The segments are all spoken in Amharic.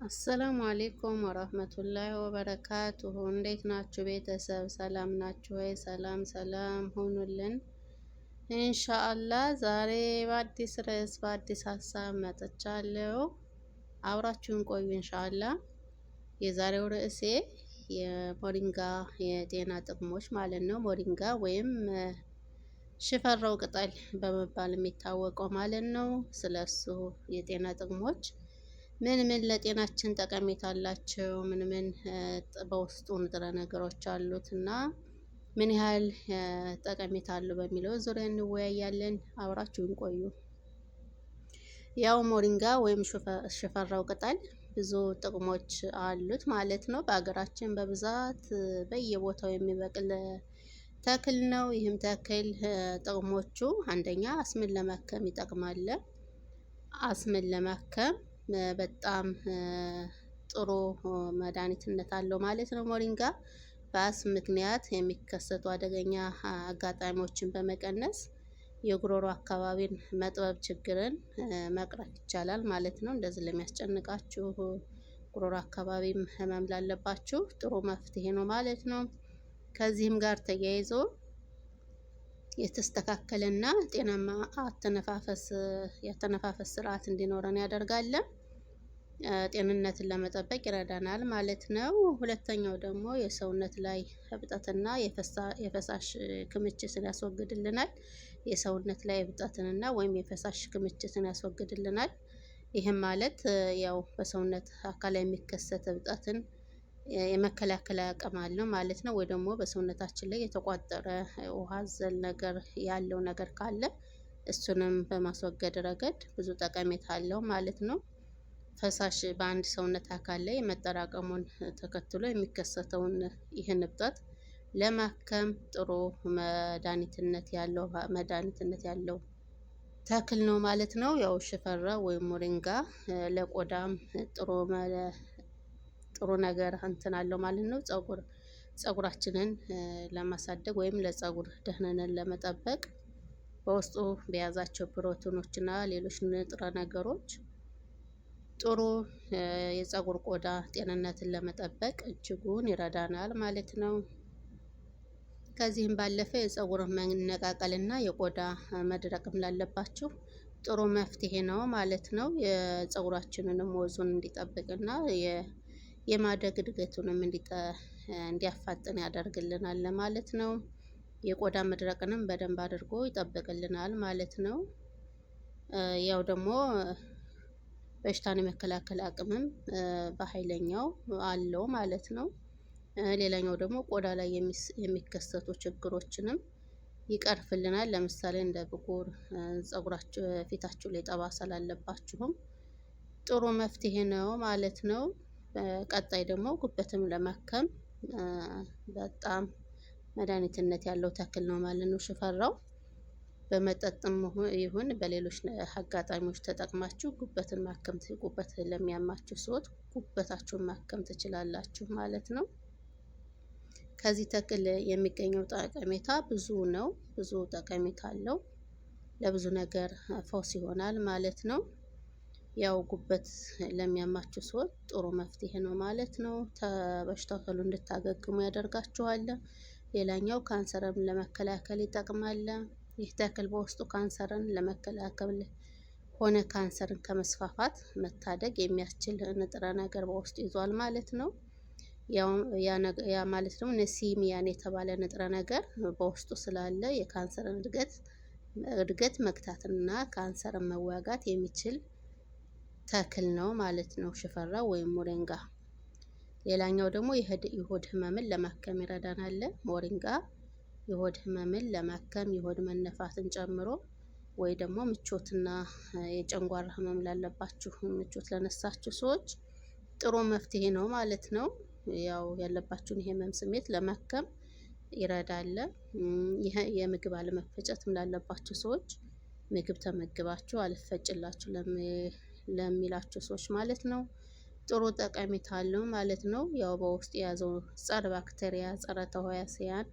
አሰላሙ አሌይኩም ወረህመቱላሂ ወበረካቱሁ። እንዴት ናችሁ ቤተሰብ? ሰላም ናችሁ ወይ? ሰላም ሰላም ሆኑልን ኢንሻአላህ። ዛሬ በአዲስ ርዕስ በአዲስ ሀሳብ መጥቻለሁ። አብራችሁን ቆዩ ኢንሻአላህ። የዛሬው ርዕሴ የሞሪንጋ የጤና ጥቅሞች ማለት ነው። ሞሪንጋ ወይም ሽፈራው ቅጠል በመባል የሚታወቀው ማለት ነው። ስለሱ የጤና ጥቅሞች ምን ምን ለጤናችን ጠቀሜታ አላቸው፣ ምን ምን በውስጡ ንጥረ ነገሮች አሉት እና ምን ያህል ጠቀሜታ አለው በሚለው ዙሪያ እንወያያለን። አብራችሁን ቆዩ። ያው ሞሪንጋ ወይም ሽፈራው ቅጠል ብዙ ጥቅሞች አሉት ማለት ነው። በሀገራችን በብዛት በየቦታው የሚበቅል ተክል ነው። ይህም ተክል ጥቅሞቹ አንደኛ አስምን ለማከም ይጠቅማል። አስምን ለማከም በጣም ጥሩ መድኃኒትነት አለው ማለት ነው። ሞሪንጋ በአስም ምክንያት የሚከሰቱ አደገኛ አጋጣሚዎችን በመቀነስ የጉሮሮ አካባቢን መጥበብ ችግርን መቅረፍ ይቻላል ማለት ነው። እንደዚህ ለሚያስጨንቃችሁ ጉሮሮ አካባቢም ህመም ላለባችሁ ጥሩ መፍትሄ ነው ማለት ነው። ከዚህም ጋር ተያይዞ የተስተካከለና ጤናማ የአተነፋፈስ ስርዓት እንዲኖረን ያደርጋል። ጤንነትን ለመጠበቅ ይረዳናል ማለት ነው። ሁለተኛው ደግሞ የሰውነት ላይ እብጠትና የፈሳሽ ክምችትን ያስወግድልናል። የሰውነት ላይ እብጠትንና ወይም የፈሳሽ ክምችትን ያስወግድልናል። ይህም ማለት ያው በሰውነት አካል ላይ የሚከሰት እብጠትን የመከላከል አቅም አለው ማለት ነው። ወይ ደግሞ በሰውነታችን ላይ የተቋጠረ ውሃ አዘል ነገር ያለው ነገር ካለ እሱንም በማስወገድ ረገድ ብዙ ጠቀሜታ አለው ማለት ነው። ፈሳሽ በአንድ ሰውነት አካል ላይ መጠራቀሙን ተከትሎ የሚከሰተውን ይህን እብጠት ለማከም ጥሩ መድኃኒትነት ያለው ተክል ነው ማለት ነው። ያው ሽፈራው ወይም ሞሪንጋ ለቆዳም ጥሩ ነገር እንትን አለው ማለት ነው። ፀጉራችንን ለማሳደግ ወይም ለፀጉር ደህንነትን ለመጠበቅ በውስጡ በያዛቸው ፕሮቲኖችና ሌሎች ንጥረ ነገሮች ጥሩ የፀጉር ቆዳ ጤንነትን ለመጠበቅ እጅጉን ይረዳናል ማለት ነው። ከዚህም ባለፈ የፀጉር መነቃቀልና የቆዳ መድረቅም ላለባችሁ ጥሩ መፍትሄ ነው ማለት ነው። የፀጉራችንንም ወዙን እንዲጠብቅና የማደግ እድገቱንም እንዲያፋጥን ያደርግልናል ማለት ነው። የቆዳ መድረቅንም በደንብ አድርጎ ይጠብቅልናል ማለት ነው። ያው ደግሞ በሽታን የመከላከል አቅምም በኃይለኛው አለው ማለት ነው። ሌላኛው ደግሞ ቆዳ ላይ የሚከሰቱ ችግሮችንም ይቀርፍልናል። ለምሳሌ እንደ ብጉር፣ ፊታችሁ ላይ ጠባሳ ላለባችሁም ጥሩ መፍትሄ ነው ማለት ነው። ቀጣይ ደግሞ ጉበትም ለማከም በጣም መድኃኒትነት ያለው ተክል ነው ማለት ነው ሽፈራው። በመጠጥም ይሁን በሌሎች አጋጣሚዎች ተጠቅማችሁ ጉበትን ማከም ጉበት ለሚያማችሁ ሰዎች ጉበታችሁን ማከም ትችላላችሁ ማለት ነው። ከዚህ ተክል የሚገኘው ጠቀሜታ ብዙ ነው። ብዙ ጠቀሜታ አለው። ለብዙ ነገር ፈውስ ይሆናል ማለት ነው። ያው ጉበት ለሚያማችሁ ሰዎች ጥሩ መፍትሄ ነው ማለት ነው። በሽታው ቶሎ እንድታገግሙ ያደርጋችኋል። ሌላኛው ካንሰርም ለመከላከል ይጠቅማል። ይህ ተክል በውስጡ ካንሰርን ለመከላከል ሆነ ካንሰርን ከመስፋፋት መታደግ የሚያስችል ንጥረ ነገር በውስጡ ይዟል ማለት ነው። ያ ማለት ደግሞ ነሲሚያን የተባለ ንጥረ ነገር በውስጡ ስላለ የካንሰርን እድገት መግታትና ካንሰርን መዋጋት የሚችል ተክል ነው ማለት ነው ሽፈራው ወይም ሞሪንጋ። ሌላኛው ደግሞ የሆድ ህመምን ለማከም ይረዳናል። ሞሪንጋ የሆድ ህመምን ለማከም የሆድ መነፋትን ጨምሮ ወይ ደግሞ ምቾትና የጨንጓራ ህመም ላለባችሁ ምቾት ለነሳችሁ ሰዎች ጥሩ መፍትሄ ነው ማለት ነው። ያው ያለባችሁን የህመም ስሜት ለማከም ይረዳል። የምግብ አለመፈጨትም ላለባችሁ ሰዎች ምግብ ተመግባችሁ አልፈጭላችሁ ለሚላችሁ ሰዎች ማለት ነው ጥሩ ጠቀሜታ አለው ማለት ነው። ያው በውስጥ የያዘው ጸረ ባክቴሪያ፣ ጸረ ተህዋሲያን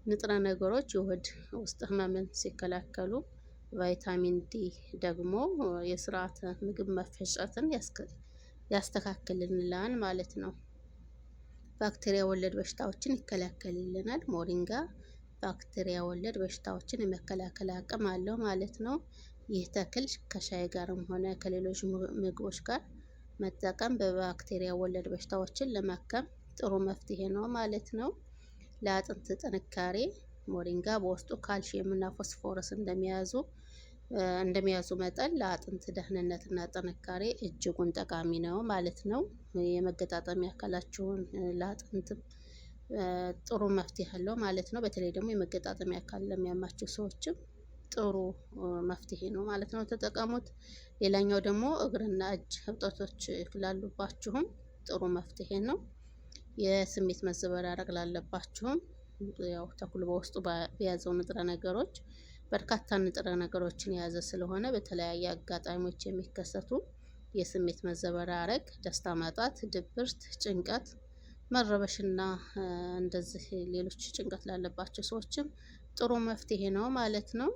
ንጥረ ነገሮች የሆድ ውስጥ ህመምን ሲከላከሉ፣ ቫይታሚን ዲ ደግሞ የስርዓተ ምግብ መፈጨትን ያስተካክልልናል ማለት ነው። ባክቴሪያ ወለድ በሽታዎችን ይከላከልልናል። ሞሪንጋ ባክቴሪያ ወለድ በሽታዎችን የመከላከል አቅም አለው ማለት ነው። ይህ ተክል ከሻይ ጋርም ሆነ ከሌሎች ምግቦች ጋር መጠቀም በባክቴሪያ ወለድ በሽታዎችን ለማከም ጥሩ መፍትሄ ነው ማለት ነው። ለአጥንት ጥንካሬ ሞሪንጋ በውስጡ ካልሽየም እና ፎስፎረስ እንደሚያዙ መጠን ለአጥንት ደህንነትና ጥንካሬ እጅጉን ጠቃሚ ነው ማለት ነው። የመገጣጠሚያ አካላችሁን ለአጥንት ጥሩ መፍትሄ አለው ማለት ነው። በተለይ ደግሞ የመገጣጠሚያ አካል ለሚያማችሁ ሰዎችም ጥሩ መፍትሄ ነው ማለት ነው። ተጠቀሙት። ሌላኛው ደግሞ እግርና እጅ እብጠቶች ላሉባችሁም ጥሩ መፍትሄ ነው። የስሜት መዘበራረቅ ላለባችሁም ያው ተክሉ በውስጡ በያዘው ንጥረ ነገሮች በርካታ ንጥረ ነገሮችን የያዘ ስለሆነ በተለያየ አጋጣሚዎች የሚከሰቱ የስሜት መዘበራረቅ፣ ደስታ ማጣት፣ ድብርት፣ ጭንቀት፣ መረበሽና እንደዚህ ሌሎች ጭንቀት ላለባቸው ሰዎችም ጥሩ መፍትሄ ነው ማለት ነው።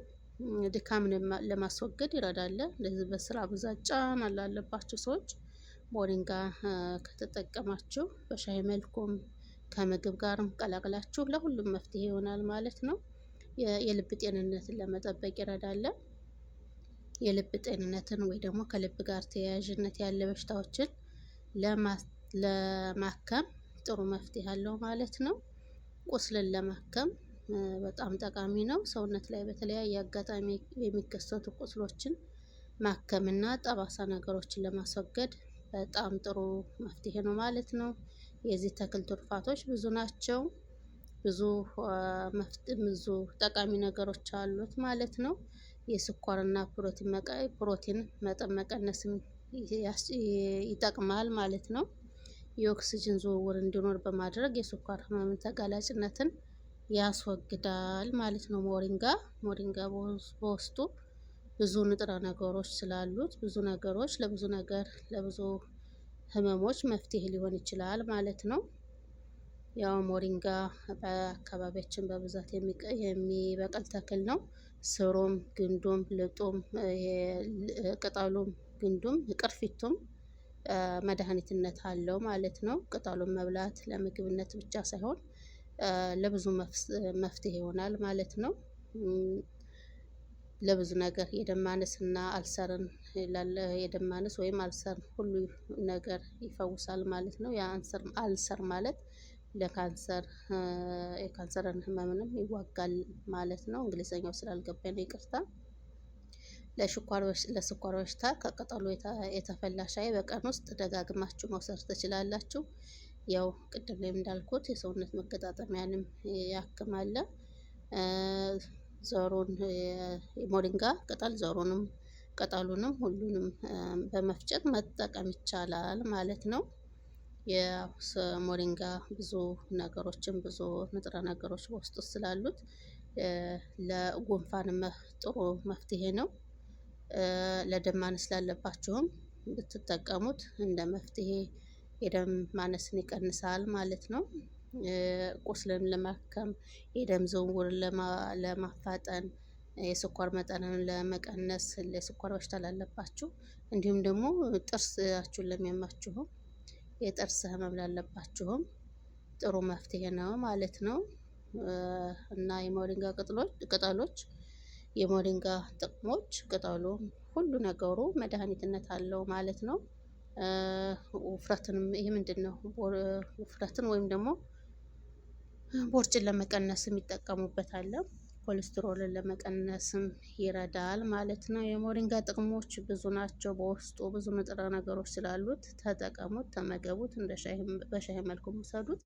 ድካምን ለማስወገድ ይረዳል። እንደዚህ በስራ ብዛት ጫና ላለባቸው ሰዎች ሞሪንጋ ከተጠቀማችሁ በሻይ መልኩም ከምግብ ጋርም ቀላቅላችሁ ለሁሉም መፍትሄ ይሆናል ማለት ነው። የልብ ጤንነትን ለመጠበቅ ይረዳል። የልብ ጤንነትን ወይ ደግሞ ከልብ ጋር ተያያዥነት ያለ በሽታዎችን ለማከም ጥሩ መፍትሄ አለው ማለት ነው። ቁስልን ለማከም በጣም ጠቃሚ ነው። ሰውነት ላይ በተለያየ አጋጣሚ የሚከሰቱ ቁስሎችን ማከምና ጠባሳ ነገሮችን ለማስወገድ በጣም ጥሩ መፍትሄ ነው ማለት ነው። የዚህ ተክል ትሩፋቶች ብዙ ናቸው። ብዙ ጠቃሚ ነገሮች አሉት ማለት ነው። የስኳርና ፕሮቲን መጠን መቀነስም ይጠቅማል ማለት ነው። የኦክስጅን ዝውውር እንዲኖር በማድረግ የስኳር ህመም ተጋላጭነትን ያስወግዳል ማለት ነው። ሞሪንጋ በውስጡ ብዙ ንጥረ ነገሮች ስላሉት ለብዙ ህመሞች መፍትሄ ሊሆን ይችላል ማለት ነው። ያው ሞሪንጋ በአካባቢያችን በብዛት የሚበቅል ተክል ነው። ስሩም፣ ግንዱም፣ ልጡም፣ ቅጠሉም፣ ግንዱም፣ ቅርፊቱም መድኃኒትነት አለው ማለት ነው። ቅጠሉን መብላት ለምግብነት ብቻ ሳይሆን ለብዙ መፍትሄ ይሆናል ማለት ነው። ለብዙ ነገር የደም ማነስና አልሰርን የደም ማነስ ወይም አልሰር ሁሉ ነገር ይፈውሳል ማለት ነው። አልሰር ማለት ለካንሰር የካንሰርን ህመምንም ይዋጋል ማለት ነው። እንግሊዘኛው ስላልገባኝ ነው ይቅርታ። ለስኳር በሽታ ከቅጠሉ የተፈላ ሻይ በቀን ውስጥ ደጋግማችሁ መውሰድ ትችላላችሁ። ያው ቅድም ላይ እንዳልኩት የሰውነት መገጣጠሚያንም ያክማል። ዘሩን የሞሪንጋ ቅጠል ዘሩንም ቅጠሉንም ሁሉንም በመፍጨት መጠቀም ይቻላል ማለት ነው። የሞሪንጋ ብዙ ንጥረ ነገሮች በውስጡ ስላሉት ለጉንፋን ጥሩ መፍትሄ ነው። ለደም ማነስ ላለባችሁም ብትጠቀሙት እንደ መፍትሄ የደም ማነስን ይቀንሳል ማለት ነው። ቁስልን ለማከም፣ የደም ዝውውርን ለማፋጠን፣ የስኳር መጠንን ለመቀነስ፣ የስኳር በሽታ ላለባችሁ እንዲሁም ደግሞ ጥርሳችሁን ለሚያማችሁም የጥርስ ህመም ላለባችሁም ጥሩ መፍትሄ ነው ማለት ነው። እና የሞሪንጋ ቅጠሎች የሞሪንጋ ጥቅሞች ቅጠሉ ሁሉ ነገሩ መድኃኒትነት አለው ማለት ነው። ውፍረትንም ይሄ ምንድነው ውፍረትን ወይም ደግሞ ቦርጭን ለመቀነስም ይጠቀሙበታል። ኮሌስትሮልን ለመቀነስም ይረዳል ማለት ነው። የሞሪንጋ ጥቅሞች ብዙ ናቸው። በውስጡ ብዙ ንጥረ ነገሮች ስላሉት ተጠቀሙት፣ ተመገቡት፣ በሻይ መልኩ ውሰዱት።